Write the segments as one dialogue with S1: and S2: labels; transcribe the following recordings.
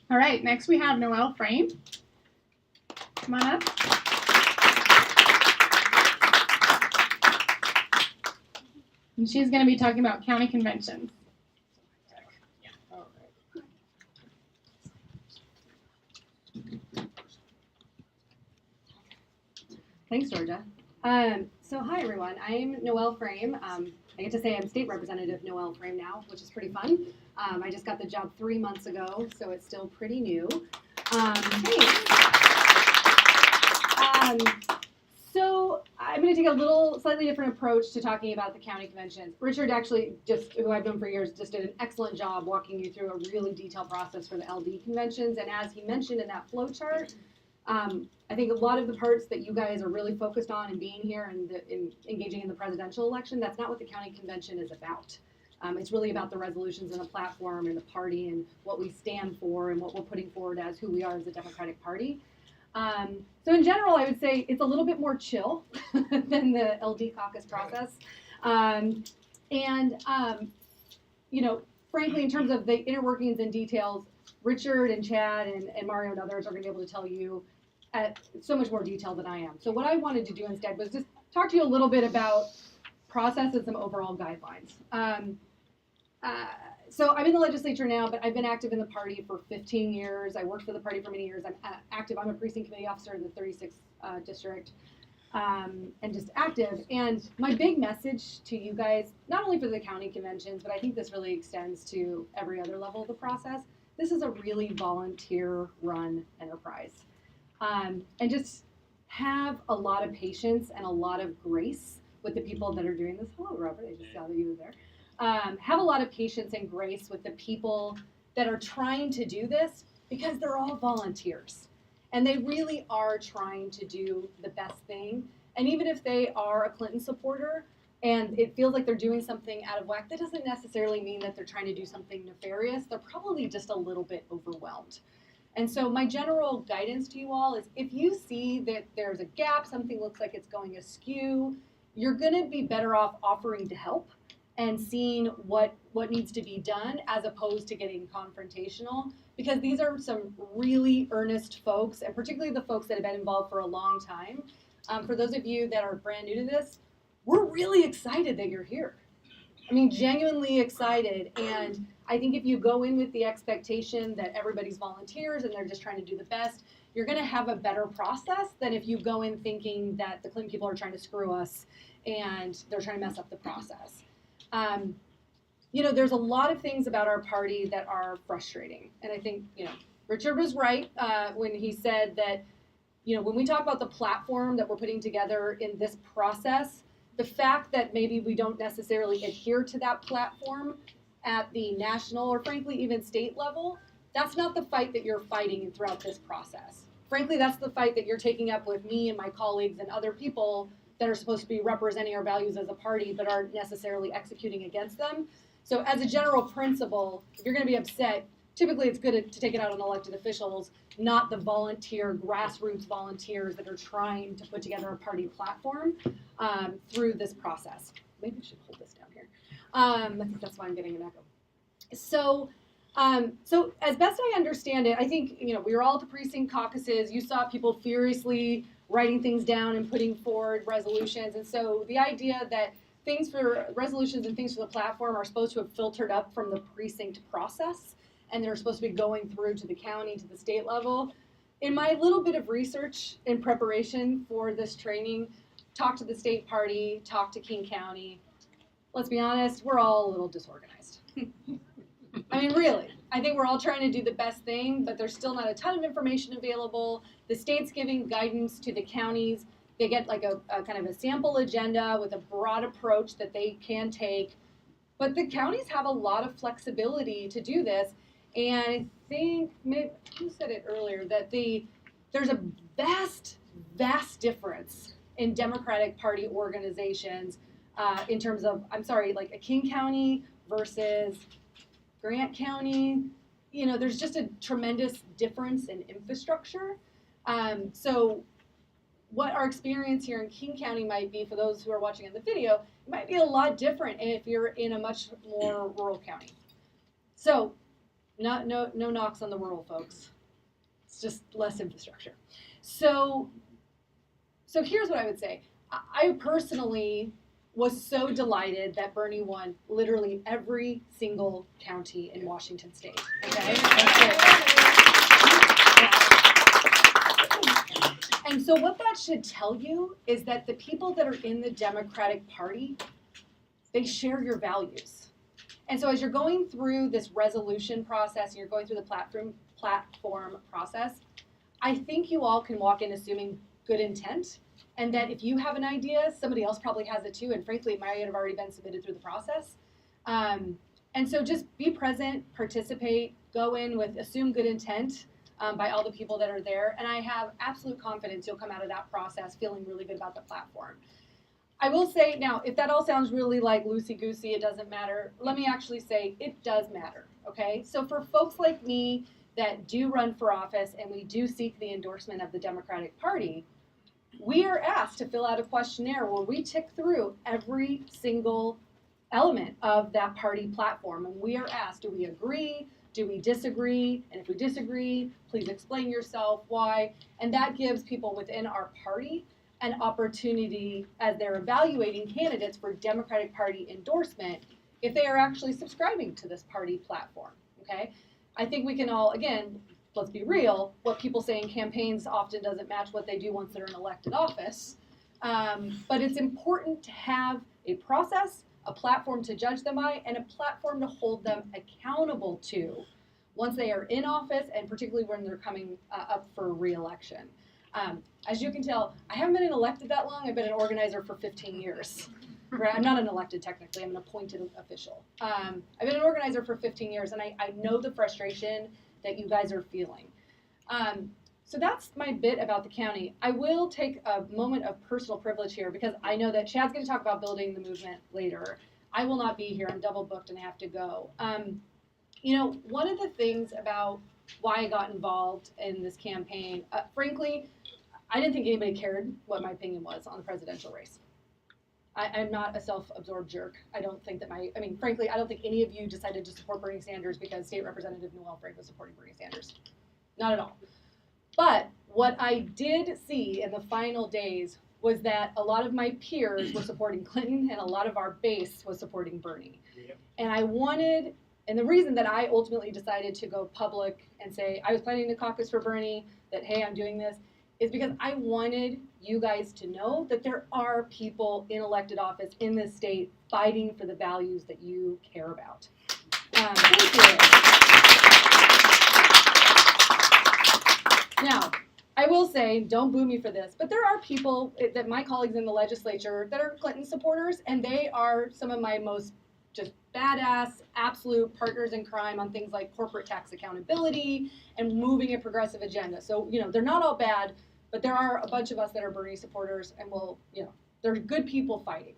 S1: All right, next we have Noel Frame. Come on up. And she's going to be talking about county conventions.
S2: Thanks, Georgia. So hi, everyone. I'm Noel Frame. I get to say I'm State Representative Noel Frame now, which is pretty fun. I just got the job 3 months ago, so it's still pretty new. So I'm going to take a slightly different approach to talking about the county conventions. Richard actually, who I've known for years, just did an excellent job walking you through a really detailed process for the LD conventions. And as he mentioned in that flow chart, I think a lot of the parts that you guys are really focused on in being here and engaging in the presidential election, that's not what the county convention is about. It's really about the resolutions and the platform and the party and what we stand for and what we're putting forward as who we are as a Democratic Party. So in general, I would say it's a little bit more chill than the LD caucus process. You know, frankly, in terms of the inner workings and details, Richard and Chad and Mario and others are going to be able to tell you at so much more detail than I am. So what I wanted to do instead was just talk to you a little bit about process and some overall guidelines. So I'm in the legislature now, but I've been active in the party for 15 years. I worked for the party for many years. I'm active. I'm a precinct committee officer in the 36th district, and just active. And my big message to you guys, not only for the county conventions, but I think this really extends to every other level of the process. This is a really volunteer-run enterprise. And just have a lot of patience and a lot of grace with the people that are doing this. Hello, Robert. I just saw that you were there. Have a lot of patience and grace with the people that are trying to do this, because they're all volunteers. And they really are trying to do the best thing. And even if they are a Clinton supporter and it feels like they're doing something out of whack, that doesn't necessarily mean that they're trying to do something nefarious. They're probably just a little bit overwhelmed. And so my general guidance to you all is, if you see that there's a gap, something looks like it's going askew, you're going to be better off offering to help and seeing what needs to be done, as opposed to getting confrontational, because these are some really earnest folks, and particularly the folks that have been involved for a long time. For those of you that are brand new to this, we're really excited that you're here. I mean, genuinely excited. And I think if you go in with the expectation that everybody's volunteers and they're just trying to do the best, you're going to have a better process than if you go in thinking that the Clinton people are trying to screw us and they're trying to mess up the process. You know, there's a lot of things about our party that are frustrating. And I think, you know, Richard was right when he said that, you know, when we talk about the platform that we're putting together in this process, the fact that maybe we don't necessarily adhere to that platform at the national or frankly even state level, that's not the fight that you're fighting throughout this process. Frankly, that's the fight that you're taking up with me and my colleagues and other people that are supposed to be representing our values as a party but aren't necessarily executing against them. So as a general principle, if you're going to be upset, typically it's good to take it out on elected officials, not the grassroots volunteers that are trying to put together a party platform through this process. Maybe I should hold this down here. I think that's why I'm getting an echo. So as best I understand it, I think, you know, we were all at the precinct caucuses. You saw people furiously writing things down and putting forward resolutions. And so the idea that things for resolutions and things for the platform are supposed to have filtered up from the precinct process, and they're supposed to be going through to the county, to the state level. In my little bit of research in preparation for this training, talked to the state party, talked to King County. Let's be honest, we're all a little disorganized. I mean, really, I think we're all trying to do the best thing, but there's still not a ton of information available. The state's giving guidance to the counties. They get like a kind of a sample agenda with a broad approach that they can take. But the counties have a lot of flexibility to do this. And I think, maybe, who said it earlier, that there's a vast difference in Democratic Party organizations in terms of, like a King County versus Grant County. You know, there's just a tremendous difference in infrastructure. So what our experience here in King County might be, for those who are watching in the video, it might be a lot different if you're in a much more rural county. So No knocks on the rural folks. It's just less infrastructure. So here's what I would say. I personally was so delighted that Bernie won literally every single county in Washington State. Okay? And so what that should tell you is that the people that are in the Democratic Party, they share your values. And so as you're going through this resolution process, and you're going through the platform process, I think you all can walk in assuming good intent, and that if you have an idea, somebody else probably has it too, and frankly, it might have already been submitted through the process. And so just be present, participate, go in with assume good intent by all the people that are there, and I have absolute confidence you'll come out of that process feeling really good about the platform. I will say now, if that all sounds really like loosey-goosey, it doesn't matter, let me actually say it does matter, okay? So for folks like me that do run for office and we do seek the endorsement of the Democratic Party, we are asked to fill out a questionnaire where we tick through every single element of that party platform. And we are asked, do we agree? Do we disagree? And if we disagree, please explain yourself, why. And that gives people within our party an opportunity as they're evaluating candidates for Democratic Party endorsement if they are actually subscribing to this party platform, okay? I think we can all, again, let's be real, what people say in campaigns often doesn't match what they do once they're in elected office. But it's important to have a process, a platform to judge them by, and a platform to hold them accountable to once they are in office, and particularly when they're coming up for re-election. As you can tell, I haven't been elected that long. I've been an organizer for 15 years. Right? I'm not an elected technically, I'm an appointed official. I've been an organizer for 15 years, and I know the frustration that you guys are feeling. So that's my bit about the county. I will take a moment of personal privilege here because I know that Chad's going to talk about building the movement later. I will not be here. I'm double booked and I have to go. You know, one of the things about why I got involved in this campaign, frankly, I didn't think anybody cared what my opinion was on the presidential race. I'm not a self-absorbed jerk. I don't think that frankly, I don't think any of you decided to support Bernie Sanders because State Representative Noel was supporting Bernie Sanders. Not at all. But what I did see in the final days was that a lot of my peers were supporting Clinton and a lot of our base was supporting Bernie. Yep. And the reason that I ultimately decided to go public and say I was planning to caucus for Bernie, that hey, I'm doing this, is because I wanted you guys to know that there are people in elected office in this state fighting for the values that you care about. Thank you. Now, I will say, don't boo me for this, but there are people that my colleagues in the legislature that are Clinton supporters, and they are some of my most just badass, absolute partners in crime on things like corporate tax accountability and moving a progressive agenda. So, you know, they're not all bad, but there are a bunch of us that are Bernie supporters, and they're good people fighting.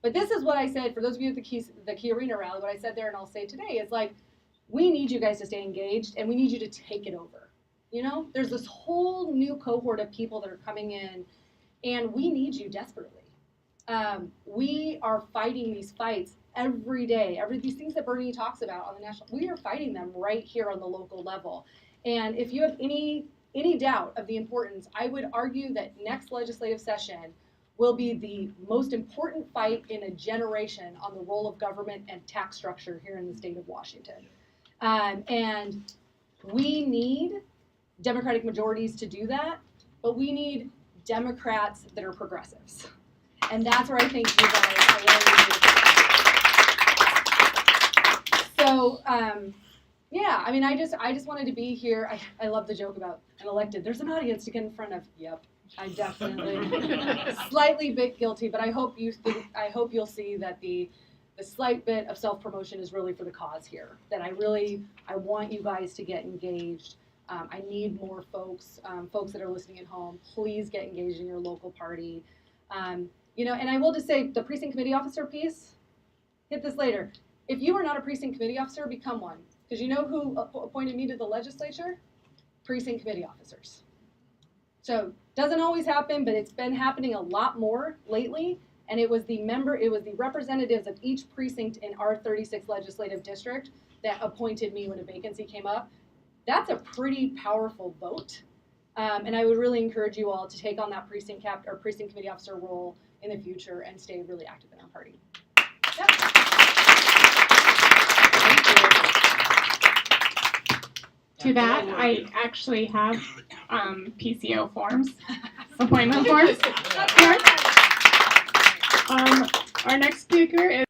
S2: But this is what I said, for those of you at the Key Arena rally, what I said there and I'll say today is like, we need you guys to stay engaged, and we need you to take it over. You know, there's this whole new cohort of people that are coming in, and we need you desperately. We are fighting these fights every day. These things that Bernie talks about on the national, we are fighting them right here on the local level. And if you have any doubt of the importance, I would argue that next legislative session will be the most important fight in a generation on the role of government and tax structure here in the state of Washington. And we need Democratic majorities to do that, but we need Democrats that are progressives. And that's where I think you guys are really So, yeah, I mean, I just wanted to be here. I love the joke about an elected. There's an audience to get in front of. Yep, I definitely slightly bit guilty, but I hope you'll see that the slight bit of self-promotion is really for the cause here. That I want you guys to get engaged. I need more folks that are listening at home. Please get engaged in your local party. You know, and I will just say the precinct committee officer piece. Hit this later. If you are not a precinct committee officer, become one. Because you know who appointed me to the legislature? Precinct committee officers. So doesn't always happen, but it's been happening a lot more lately. and it was the representatives of each precinct in our 36th legislative district that appointed me when a vacancy came up. That's a pretty powerful vote. And I would really encourage you all to take on that precinct committee officer role in the future and stay really active in our party. Yep.
S1: To that, I actually have PCO forms, appointment forms. Our next speaker is